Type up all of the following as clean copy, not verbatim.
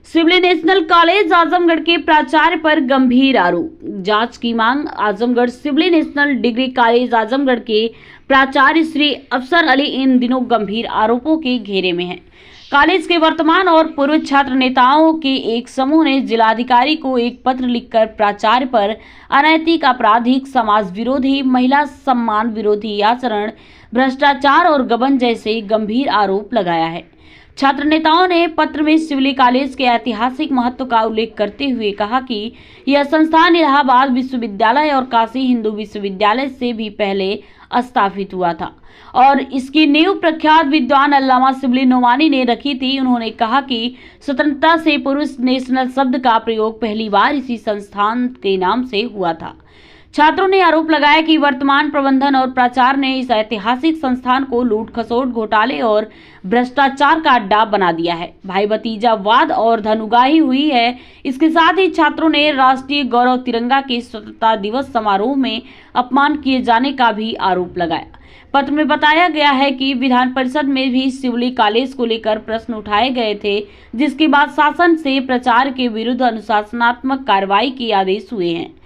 Civil national college Azamgarh के प्राचार्य पर गंभीर आरोप। जांच की मांग। Azamgarh civil national degree college Azamgarh के प्राचार्य श्री अफसर अली इन दिनों गंभीर आरोपों के घेरे में हैं। कॉलेज के वर्तमान और पूर्व छात्र नेताओं के एक समूह ने जिलाधिकारी को एक पत्र लिखकर प्राचार्य पर अनैतिक, आपराधिक, समाज विरोधी, महिला सम्मान विरोधी आचरण, भ्रष्टाचार और गबन जैसे गंभीर आरोप लगाया है। छात्र नेताओं ने पत्र में सिविल कॉलेज के ऐतिहासिक महत्व का उल्लेख करते हुए कहा कि यह संस्थान इलाहाबाद विश्वविद्यालय और काशी हिंदू विश्वविद्यालय से भी पहले स्थापित हुआ था और इसकी नींव प्रख्यात विद्वान अल्लामा शिबली नोमानी ने रखी थी। उन्होंने कहा कि स्वतंत्रता से पूर्व नेशनल शब्द का प्रयोग पहली बार इसी संस्थान के नाम से हुआ था। छात्रों ने आरोप लगाया कि वर्तमान प्रबंधन और प्राचार्य ने इस ऐतिहासिक संस्थान को लूट खसोट, घोटाले और भ्रष्टाचार का अड्डा बना दिया है। भाई भतीजावाद और धनुगाही हुई है। इसके साथ ही छात्रों ने राष्ट्रीय गौरव तिरंगा के स्वतंत्रता दिवस समारोह में अपमान किए जाने का भी आरोप लगाया। पत्र में बताया गया है कि विधान परिषद में भी सिविल कॉलेज को लेकर प्रश्न उठाए गए थे, जिसके बाद शासन से प्राचार्य के विरुद्ध अनुशासनात्मक कार्रवाई के आदेश हुए हैं।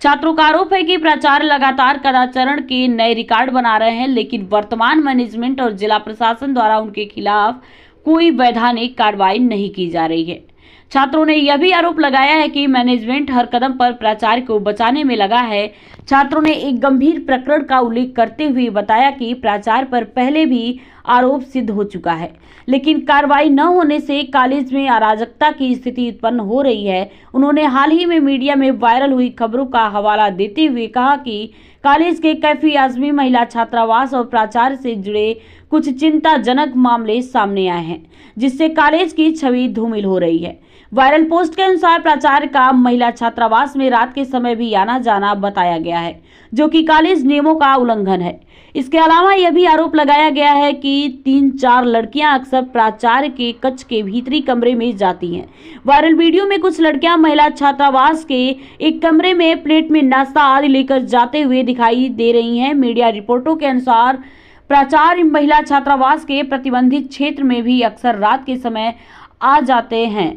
छात्रों का आरोप है कि प्राचार्य लगातार कदाचारण के नए रिकॉर्ड बना रहे हैं, लेकिन वर्तमान मैनेजमेंट और जिला प्रशासन द्वारा उनके खिलाफ कोई वैधानिक कार्रवाई नहीं की जा रही है। छात्रों ने यह भी आरोप लगाया है कि मैनेजमेंट हर कदम पर प्राचार्य को बचाने में लगा है। छात्रों ने एक गंभीर प्रकरण का उल्लेख करते हुए बताया कि प्राचार्य पर पहले भी आरोप सिद्ध हो चुका है, लेकिन कार्रवाई न होने से कॉलेज में अराजकता की स्थिति उत्पन्न हो रही है। उन्होंने हाल ही में मीडिया में वायरल हुई खबरों का हवाला देते हुए कहा कि कॉलेज के कैफी आजमी, महिला छात्रावास और प्राचार्य से जुड़े कुछ चिंताजनक मामले सामने आए हैं, जिससे कॉलेज की छवि धूमिल हो रही है। वायरल पोस्ट के अनुसार प्राचार्य का महिला छात्रावास में रात के समय भी आना जाना बताया गया है, जो कि कॉलेज नियमों का उल्लंघन है। इसके अलावा यह भी आरोप लगाया गया है कि 3-4 लड़कियां अक्सर प्राचार्य के कक्ष के भीतरी कमरे में जाती हैं। वायरल वीडियो में कुछ लड़कियां महिला छात्रावास के एक कमरे में प्लेट में नाश्ता आदि लेकर जाते हुए दिखाई दे रही हैं। मीडिया रिपोर्टों के अनुसार प्राचार्य महिला छात्रावास के प्रतिबंधित क्षेत्र में भी अक्सर रात के समय आ जाते हैं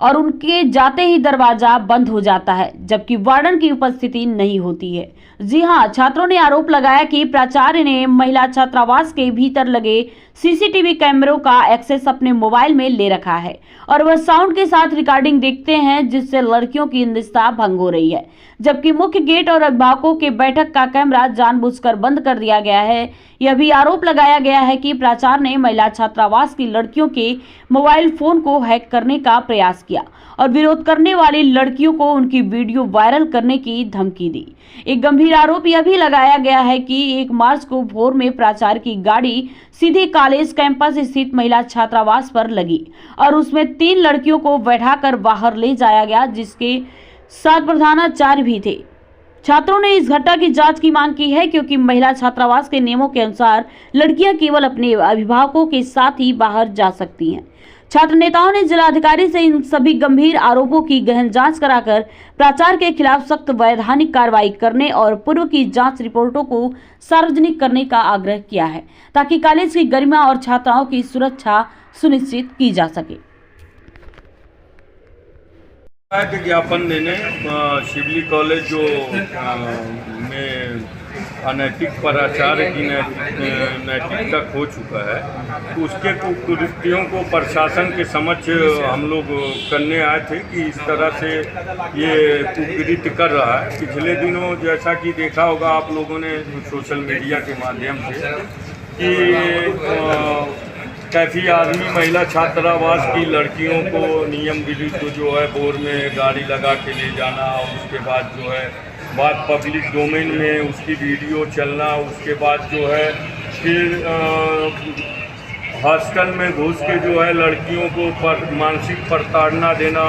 और उनके जाते ही दरवाजा बंद हो जाता है, जबकि वार्डन की उपस्थिति नहीं होती है। जी हां, छात्रों ने आरोप लगाया कि प्राचार्य ने महिला छात्रावास के भीतर लगे सीसीटीवी कैमरों का एक्सेस अपने मोबाइल में ले रखा है और वह साउंड के साथ रिकॉर्डिंग देखते हैं, जिससे लड़कियों की निजता भंग हो रही है। जबकि मुख्य गेट और अभिभावकों के बैठक का कैमरा जानबूझकर बंद कर दिया गया है। यह भी आरोप लगाया गया है कि प्राचार्य ने महिला छात्रावास की लड़कियों के मोबाइल फोन को हैक करने का प्रयास किया और विरोध करने वाली लड़कियों को उनकी वीडियो वायरल करने की धमकी दी। एक गंभीर आरोप यह भी लगाया गया है कि 1 मार्च को भोर में प्राचार्य की गाड़ी सीधे कॉलेज कैंपस स्थित महिला छात्रावास पर लगी और उसमें 3 लड़कियों को बैठाकर बाहर ले जाया गया, जिसके साथ प्रधानाचार्य भी थे। छात्रों ने इस घटना की जांच की मांग की है, क्योंकि महिला छात्रावास के नियमों के अनुसार लड़कियां केवल अपने अभिभावकों के साथ ही बाहर जा सकती हैं। छात्र नेताओं ने जिलाधिकारी से इन सभी गंभीर आरोपों की गहन जांच कराकर प्राचार्य के खिलाफ सख्त वैधानिक कार्रवाई करने और पूर्व की जांच रिपोर्टों को सार्वजनिक करने का आग्रह किया है, ताकि कॉलेज की गरिमा और छात्राओं की सुरक्षा सुनिश्चित की जा सके। ज्ञापन देने शिवली कॉलेज जो में अनैतिक प्राचार्य की नैतिकता खो चुका है, तो उसके कुकृतियों को प्रशासन के समक्ष हम लोग करने आए थे कि इस तरह से ये कुकृत्य कर रहा है। पिछले दिनों जैसा कि देखा होगा आप लोगों ने सोशल मीडिया के माध्यम से कि कैफी आदमी महिला छात्रावास की लड़कियों को नियम विरुद्ध जो है बोर में गाड़ी लगा के ले जाना और उसके बाद जो है बात पब्लिक डोमेन में उसकी वीडियो चलना, उसके बाद जो है फिर हॉस्टल में घुस के जो है लड़कियों को मानसिक प्रताड़ना देना,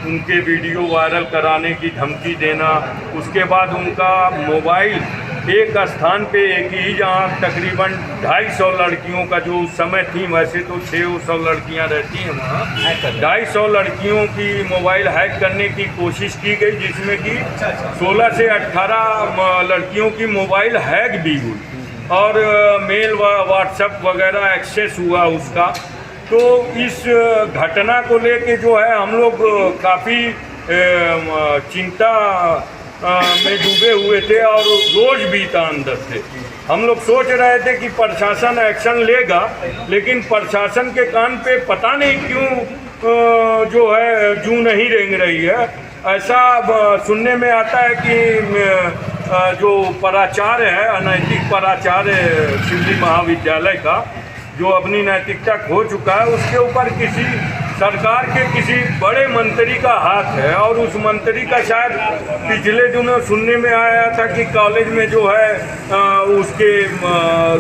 उनके वीडियो वायरल कराने की धमकी देना, उसके बाद उनका मोबाइल एक स्थान पे एक ही जहाँ तकरीबन 250 लड़कियों का जो उस समय थी, वैसे तो 600 लड़कियाँ रहती हैं वहाँ, 250 लड़कियों की मोबाइल हैक करने की कोशिश की गई, जिसमें कि 16 से 18 लड़कियों की मोबाइल हैक भी हुई और मेल व व्हाट्सएप वगैरह एक्सेस हुआ उसका। तो इस घटना को लेके जो है हम लोग काफ़ी चिंता में डूबे हुए थे और रोज भी था अंदर से। हम लोग सोच रहे थे कि प्रशासन एक्शन लेगा, लेकिन प्रशासन के कान पे पता नहीं क्यों जो है जूं नहीं रेंग रही है। ऐसा सुनने में आता है कि जो प्राचार्य है, अनैतिक प्राचार्य सिवली महाविद्यालय का, जो अपनी नैतिकता खो चुका है, उसके ऊपर किसी सरकार के किसी बड़े मंत्री का हाथ है। और उस मंत्री का शायद पिछले दिनों सुनने में आया था कि कॉलेज में जो है उसके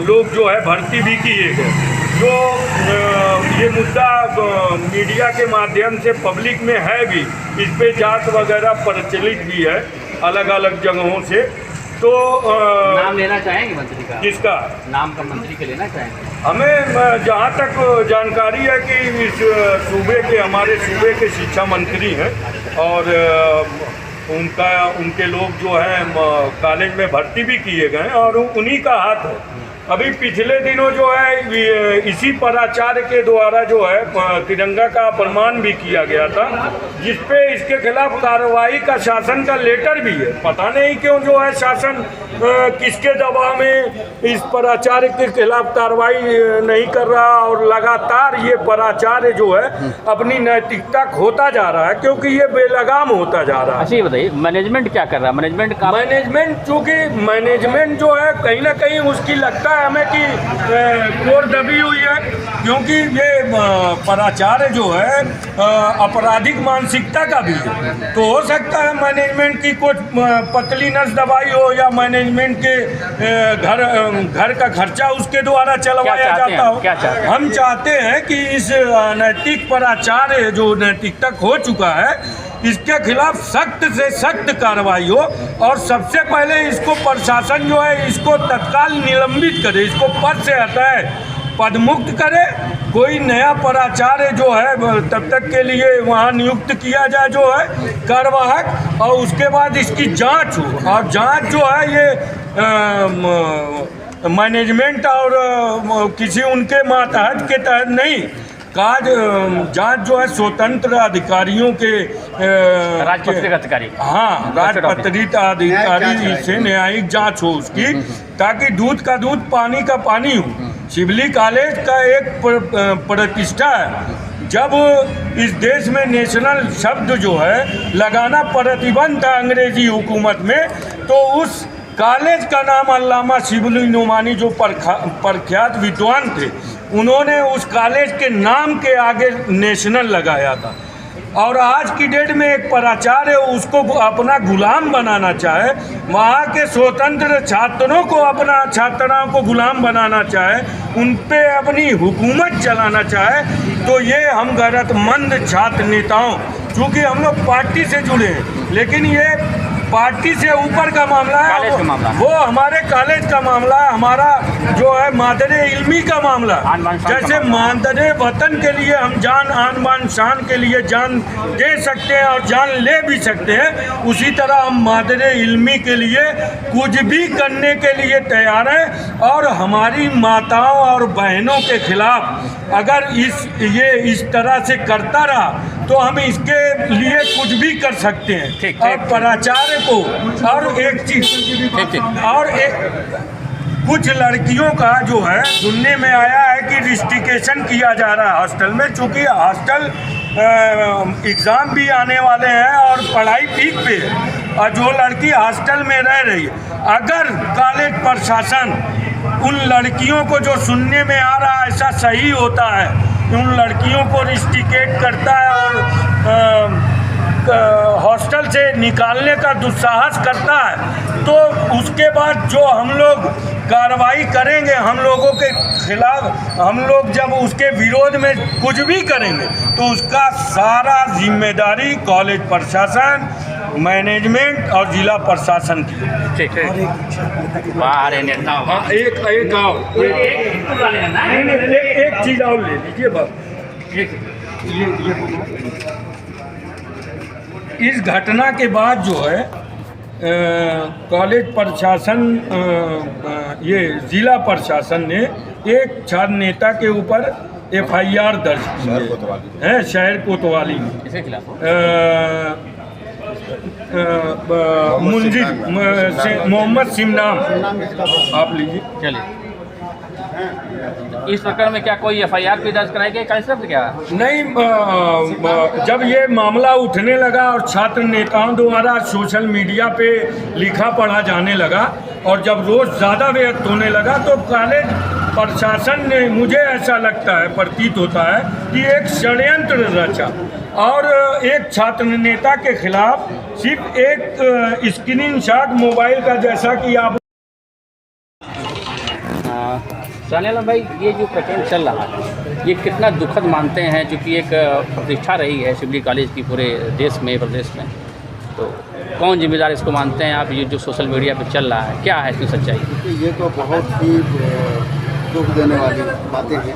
लोग जो है भर्ती भी किए गए। जो ये मुद्दा मीडिया के माध्यम से पब्लिक में है भी, इस पे जांच वगैरह प्रचलित भी है अलग अलग जगहों से। तो नाम लेना चाहेंगे मंत्री का? किसका नाम का मंत्री के लेना चाहेंगे? हमें जहाँ तक जानकारी है कि इस सूबे के, हमारे सूबे के शिक्षा मंत्री हैं और उनके लोग जो हैं कॉलेज में भर्ती भी किए गए और उन्हीं का हाथ है। अभी पिछले दिनों जो है इसी प्राचार्य के द्वारा जो है तिरंगा का अपमान भी किया गया था, जिसपे इसके खिलाफ कार्रवाई का शासन का लेटर भी है। पता नहीं क्यों जो है शासन किसके दबाव में इस प्राचार्य के खिलाफ कार्रवाई नहीं कर रहा और लगातार ये प्राचार्य जो है अपनी नैतिकता खोता जा रहा है, क्योंकि ये बेलगाम होता जा रहा है। अच्छा ये बताइए, मैनेजमेंट क्या कर रहा है? मैनेजमेंट चूँकि मैनेजमेंट जो है कहीं ना कहीं उसकी लगता है हमें कि कोर दबी हुई है, क्योंकि ये प्राचार्य जो है आपराधिक मानसिकता का भी है। तो हो सकता है मैनेजमेंट की कुछ पतली नस दबाई हो या मैनेजमेंट के घर का खर्चा उसके द्वारा चलवाया जाता हो। हम चाहते हैं कि इस नैतिक प्राचार्य जो नैतिकता खो चुका है, इसके खिलाफ सख्त से सख्त कार्रवाई हो और सबसे पहले इसको प्रशासन जो है इसको तत्काल निलंबित करे, इसको पद से हटाए, पदमुक्त करे। कोई नया प्राचार्य जो है तब तक के लिए वहाँ नियुक्त किया जाए जो है कार्यवाहक, और उसके बाद इसकी जांच हो। और जांच जो है ये मैनेजमेंट और किसी उनके मातहत के तहत नहीं, जांच जो है स्वतंत्र अधिकारियों के राजपत्रित अधिकारी, हाँ राजपत्रित अधिकारी से न्यायिक जांच हो उसकी, ताकि दूध का दूध पानी का पानी हो। सिवली कॉलेज का एक प्रतिष्ठा है। जब इस देश में नेशनल शब्द जो है लगाना प्रतिबंध था अंग्रेजी हुकूमत में, तो उस कॉलेज का नाम अल्लामा शिबली नोमानी जो प्रख्यात विद्वान थे, उन्होंने उस कॉलेज के नाम के आगे नेशनल लगाया था। और आज की डेट में एक प्राचार्य उसको अपना गुलाम बनाना चाहे, वहाँ के स्वतंत्र छात्रों को छात्राओं को गुलाम बनाना चाहे, उन पे अपनी हुकूमत चलाना चाहे, तो ये हम गैरतमंद छात्र नेताओं, चूँकि हम लोग पार्टी से जुड़े हैं, लेकिन ये पार्टी से ऊपर का मामला है, वो हमारे कॉलेज का मामला है, हमारा जो है मादरे इल्मी का मामला। जैसे मादरे वतन के लिए हम जान आन बान शान के लिए जान दे सकते हैं और जान ले भी सकते हैं, उसी तरह हम मादरे इल्मी के लिए कुछ भी करने के लिए तैयार हैं। और हमारी माताओं और बहनों के खिलाफ अगर ये इस तरह से करता रहा तो हम इसके लिए कुछ भी कर सकते हैं। और प्राचार्य को और एक चीज और कुछ लड़कियों का जो है सुनने में आया है कि रिस्ट्रिक्शन किया जा रहा है हॉस्टल में, चूँकि हॉस्टल एग्ज़ाम भी आने वाले हैं और पढ़ाई पीक पे है, और जो लड़की हॉस्टल में रह रही है, अगर कॉलेज प्रशासन उन लड़कियों को, जो सुनने में आ रहा है ऐसा सही होता है, उन लड़कियों को रिस्ट्रिकेट करता है और हॉस्टल से निकालने का दुस्साहस करता है, तो उसके बाद जो हम लोग कार्रवाई करेंगे, हम लोगों के खिलाफ, हम लोग जब उसके विरोध में कुछ भी करेंगे तो उसका सारा जिम्मेदारी कॉलेज प्रशासन, मैनेजमेंट और जिला प्रशासन की। ठीक है, एक चीज़ और ले लीजिए बस। इस घटना के बाद जो है कॉलेज प्रशासन, ये जिला प्रशासन ने एक छात्र नेता के ऊपर FIR दर्ज की है शहर कोतवाली किसके खिलाफ? मुंजिर मोहम्मद सिमनाम आप लीजिए। चलिए, इस प्रकरण में क्या कोई FIR भी दर्ज कराई गई कांस्टेबल क्या? नहीं, जब ये मामला उठने लगा और छात्र नेताओं द्वारा सोशल मीडिया पे लिखा पढ़ा जाने लगा और जब रोष ज़्यादा व्यक्त होने लगा तो कॉलेज प्रशासन ने, मुझे ऐसा लगता है, प्रतीत होता है कि एक षड्यंत्र रचा और एक छात्र नेता के खिलाफ सिर्फ एक स्क्रीनशॉट मोबाइल का, जैसा कि आप शाहनेआलम भाई, ये जो प्रकरण चल रहा है ये कितना दुखद मानते हैं, क्योंकि एक प्रतिष्ठा रही है शिवली कॉलेज की पूरे देश में, प्रदेश में, तो कौन जिम्मेदार इसको मानते हैं आप? ये जो सोशल मीडिया पे चल रहा है, क्या है इसकी सच्चाई? ये तो बहुत ही दुख देने वाली बातें हैं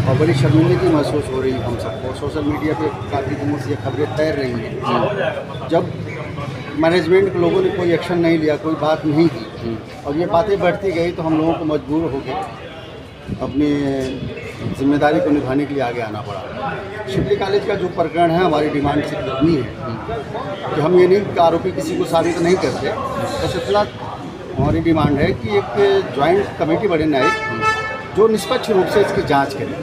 और बड़ी शर्मिंदगी महसूस हो रही है हम सबको। सोशल मीडिया पे काफ़ी दिनों से ये खबरें तैर रही हैं। जब मैनेजमेंट के लोगों ने कोई एक्शन नहीं लिया, कोई बात नहीं की और ये बातें बढ़ती गई तो हम लोगों को मजबूर हो गए अपनी जिम्मेदारी को निभाने के लिए आगे आना पड़ा। शिवली कॉलेज का जो प्रकरण है, हमारी डिमांड सिर्फ इतनी है कि हम ये नहीं आरोपी किसी को साबित नहीं करते, बस इतना हमारी डिमांड है कि एक ज्वाइंट कमेटी बने न्यायिक जो निष्पक्ष रूप से इसकी जांच करे,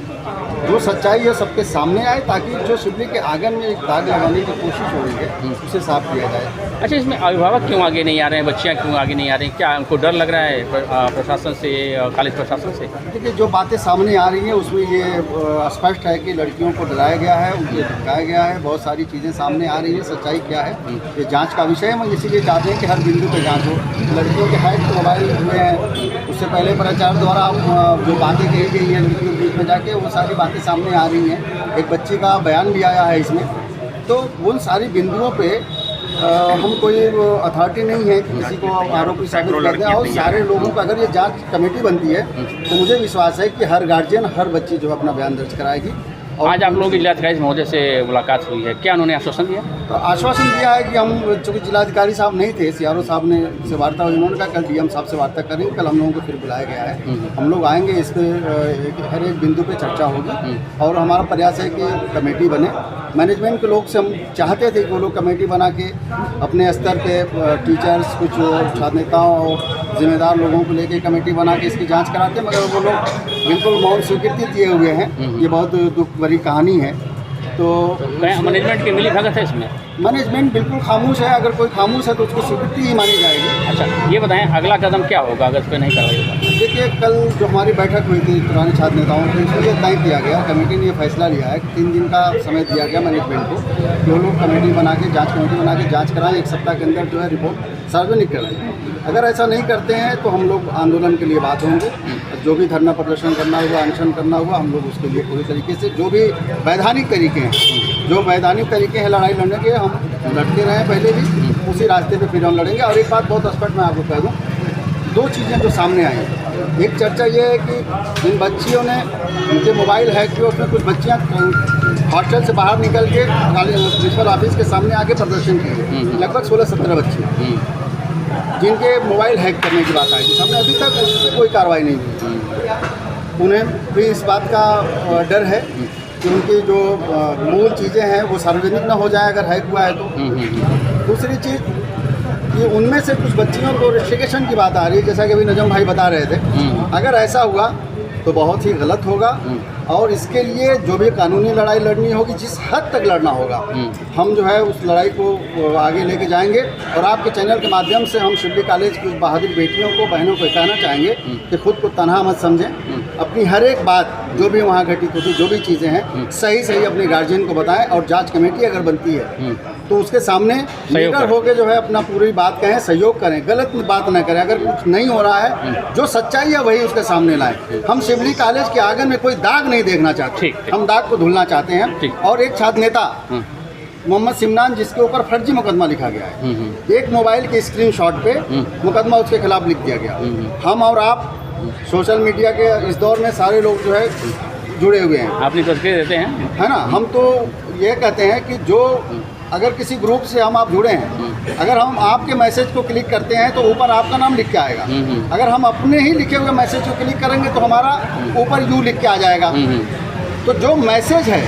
जो सच्चाई है सबके सामने आए, ताकि जो शिवली के आंगन में एक दाग लगाने की कोशिश हो रही है उसे साफ किया जाए। अच्छा, इसमें अभिभावक क्यों आगे नहीं आ रहे हैं, बच्चियाँ क्यों आगे नहीं आ रही हैं? क्या उनको डर लग रहा है प्रशासन से, कॉलेज प्रशासन से? देखिए, जो बातें सामने आ रही हैं उसमें ये स्पष्ट है कि लड़कियों को डराया गया है, उनको धमकाया गया है, बहुत सारी चीज़ें सामने आ रही हैं। सच्चाई क्या है ये जाँच का विषय है। हम इसीलिए चाहते हैं कि हर बिंदु पर जाँच हो। लड़कियों के हैक मोबाइल हुए हैं, उससे पहले प्राचार्य द्वारा जो बातें कही गई हैं लड़कियों के बीच में जाके, वो सारी बातें सामने आ रही हैं। एक बच्ची का बयान भी आया है इसमें। तो उन सारी बिंदुओं पे हम कोई अथॉरिटी नहीं है कि किसी को आरोपी साबित कर दें। और सारे लोगों का अगर ये जांच कमेटी बनती है तो मुझे विश्वास है कि हर गार्जियन, हर बच्ची जो अपना बयान दर्ज कराएगी। आज आप लोगों की जिलाधिकारी महोदय से मुलाकात हुई है, क्या उन्होंने आश्वासन दिया? तो आश्वासन दिया है कि हम, चूँकि जिलाधिकारी साहब नहीं थे, CRO साहब ने से वार्ता हुई, उन्होंने कहा कल DM साहब से वार्ता करेंगे। कल हम लोगों को फिर बुलाया गया है, हम लोग आएंगे, इस पर हर एक बिंदु पे चर्चा होगी और हमारा प्रयास है कि कमेटी बने। मैनेजमेंट के लोग से हम चाहते थे कि वो लोग कमेटी बना के अपने स्तर पे टीचर्स, कुछ छात्र नेताओं और जिम्मेदार लोगों को लेके कमेटी बना के इसकी जांच कराते, मगर वो लोग बिल्कुल मौन स्वीकृति दिए हुए हैं। ये बहुत दुख भरी कहानी है। तो मैनेजमेंट की मिली भगत है इसमें? मैनेजमेंट बिल्कुल खामोश है। अगर कोई खामोश है तो उसकी स्वीकृति ही मानी जाएगी। अच्छा, ये बताएं अगला कदम क्या होगा अगर इस पर नहीं कार्रवाई होगा? देखिए, कल जो हमारी बैठक हुई थी पुराने छात्र नेताओं की, इसमें यह तय किया गया, कमेटी ने यह फैसला लिया है कि 3 दिन का समय दिया गया मैनेजमेंट को कि वो लोग कमेटी बना के, जाँच कमेटी बना के जाँच कराएं, 1 सप्ताह के अंदर जो है रिपोर्ट सार्वजनिक कर दें। अगर ऐसा नहीं करते हैं तो हम लोग आंदोलन के लिए बात होंगे। जो भी धरना प्रदर्शन करना हुआ, अनशन करना हुआ, हम लोग उसके लिए पूरी तरीके से, जो भी वैधानिक तरीके हैं, जो वैधानिक तरीके हैं लड़ाई लड़ने के, हम लड़ते रहे पहले भी, उसी रास्ते पे फिर हम लड़ेंगे। और एक बात बहुत स्पष्ट मैं आपको कह दूँ, 2 चीज़ें जो सामने आई। एक चर्चा ये है कि जिन बच्चियों ने उनके मोबाइल हैक किए, उसमें कुछ बच्चियाँ हॉस्टल से बाहर निकल के प्रिंसिपल ऑफिस के सामने आके प्रदर्शन किए, लगभग 16-17 बच्चे जिनके मोबाइल हैक करने की बात आई थी सामने। अभी तक उस पर कोई कार्रवाई नहीं हुई। उन्हें भी इस बात का डर है कि उनकी जो मूल चीज़ें हैं वो सार्वजनिक ना हो जाए अगर हैक हुआ है तो। दूसरी चीज़, ये उनमें से कुछ बच्चियों को रिस्ट्रिक्शन की बात आ रही है, जैसा कि अभी नजम भाई बता रहे थे। अगर ऐसा हुआ तो बहुत ही गलत होगा और इसके लिए जो भी कानूनी लड़ाई लड़नी होगी, जिस हद तक लड़ना होगा, हम जो है उस लड़ाई को आगे लेके जाएंगे। और आपके चैनल के माध्यम से हम शिवली कॉलेज की बहादुर बेटियों को, बहनों को कहना चाहेंगे कि खुद को तनहा मत समझें। अपनी हर एक बात जो भी वहाँ घटित होती, जो भी चीज़ें हैं, सही सही अपने गार्जियन को बताएं। और जांच कमेटी अगर बनती है तो उसके सामने लीडर होकर जो है अपना पूरी बात कहें, सहयोग करें, गलत बात न करें। अगर कुछ नहीं हो रहा है, जो सच्चाई है वही उसके सामने लाएं। हम शिवली कॉलेज के आंगन में कोई दाग नहीं देखना चाहते, हम दाग को धुलना चाहते हैं। और एक छात्र नेता मोहम्मद सिमनान, जिसके ऊपर फर्जी मुकदमा लिखा गया है, एक मोबाइल के स्क्रीनशॉट पे मुकदमा उसके खिलाफ लिख दिया गया। हम और आप सोशल मीडिया के इस दौर में सारे लोग जो है जुड़े हुए हैं, अपनी तस्वीर देते हैं, है ना। हम तो ये कहते हैं कि जो अगर किसी ग्रुप से हम आप जुड़े हैं, अगर हम आपके मैसेज को क्लिक करते हैं तो ऊपर आपका नाम लिख के आएगा। अगर हम अपने ही लिखे हुए मैसेज को क्लिक करेंगे तो हमारा ऊपर यू लिख के आ जाएगा। तो जो मैसेज है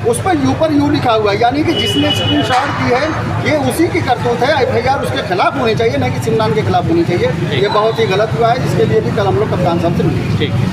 उस पर यू लिखा हुआ है, यानी कि जिसने स्क्रीनशॉट दी है ये उसी की करतूत है। एफआईआर उसके खिलाफ होनी चाहिए, न कि सिमरान के खिलाफ होनी चाहिए। ये बहुत ही गलत हुआ है, जिसके लिए भी कल हम लोग कप्तान साहब से मिले। ठीक है।